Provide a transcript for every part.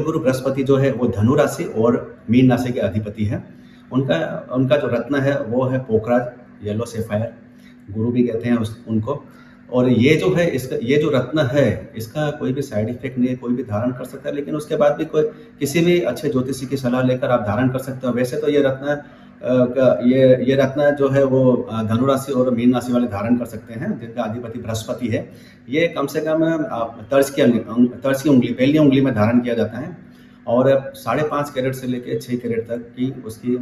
गुरु बृहस्पति जो है वो धनु राशि और मीन राशि के अधिपति है। उनका उनका जो रत्न है वो है पोखराज, येलो सैफायर, गुरु भी कहते हैं उनको। और ये जो है इसका ये जो रत्न है इसका कोई भी साइड इफेक्ट नहीं है, कोई भी धारण कर सकता है, लेकिन उसके बाद भी कोई किसी भी अच्छे ज्योतिषी की सलाह लेकर आप धारण कर सकते हो। वैसे तो ये रत्न ये रत्न जो है वो धनु राशि और मीन राशि वाले धारण कर सकते हैं, जिनका अधिपति बृहस्पति है। ये कम से कम तर्ज की उंगली, पहली उंगली में धारण किया जाता है और 5.5 कैरेट से लेकर 6 कैरेट तक की उसकी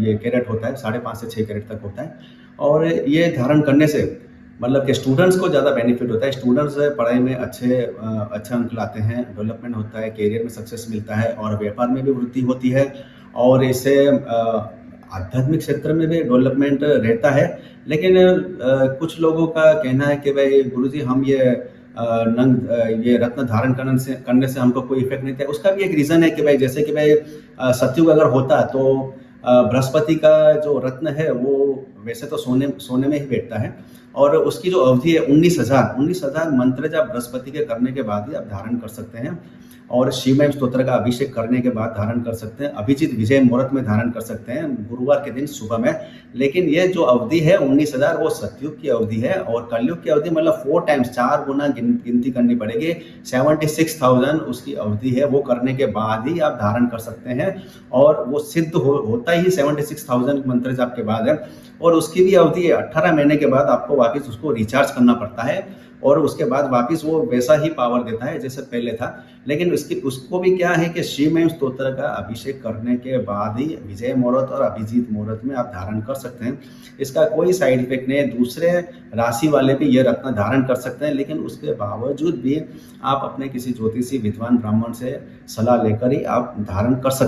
ये कैरेट होता है, 5.5 से 6 कैरेट तक होता है। और ये धारण करने से मतलब कि स्टूडेंट्स को ज़्यादा बेनिफिट होता है। स्टूडेंट्स पढ़ाई में अच्छा अंक लाते हैं, डेवलपमेंट होता है, करियर में सक्सेस मिलता है और व्यापार में भी वृद्धि होती है और इससे आध्यात्मिक क्षेत्र में भी डेवलपमेंट रहता है। लेकिन कुछ लोगों का कहना है कि भाई गुरुजी हम ये रत्न धारण करने से हमको कोई इफेक्ट नहीं था। उसका भी एक रीज़न है कि भाई जैसे कि भाई सतयुग अगर होता तो बृहस्पति का जो रत्न है वो वैसे तो सोने में ही बैठता है और उसकी जो अवधि है 19,000 मंत्र जब बृहस्पति के करने के बाद ही आप धारण कर सकते हैं और शिवमय स्तोत्र का अभिषेक करने के बाद धारण कर सकते हैं। अभिजीत विजय मुहूर्त में धारण कर सकते हैं, गुरुवार के दिन सुबह में। लेकिन ये जो अवधि है 19,000 वो सतयुग की अवधि है और कलयुग की अवधि मतलब 4 टाइम्स 4 गुना गिनती करनी पड़ेगी। 76,000 उसकी अवधि है, वो करने के बाद ही आप धारण कर सकते हैं और वो सिद्ध होता ही 76,000 मंत्र जाप के बाद है। और उसकी भी अवधि है 18 महीने के बाद आपको वापस उसको रिचार्ज करना पड़ता है और उसके बाद वापस वो वैसा ही पावर देता है जैसे पहले था। लेकिन उसको भी क्या है कि शिवमय स्तोत्र का अभिषेक करने के बाद ही विजय मुहूर्त और अभिजीत मुहूर्त में आप धारण कर सकते हैं। इसका कोई साइड इफेक्ट नहीं है। दूसरे राशि वाले भी ये रत्न धारण कर सकते हैं, लेकिन उसके बावजूद भी आप अपने किसी ज्योतिषी विद्वान ब्राह्मण से सलाह लेकर ही आप धारण कर सकते हैं।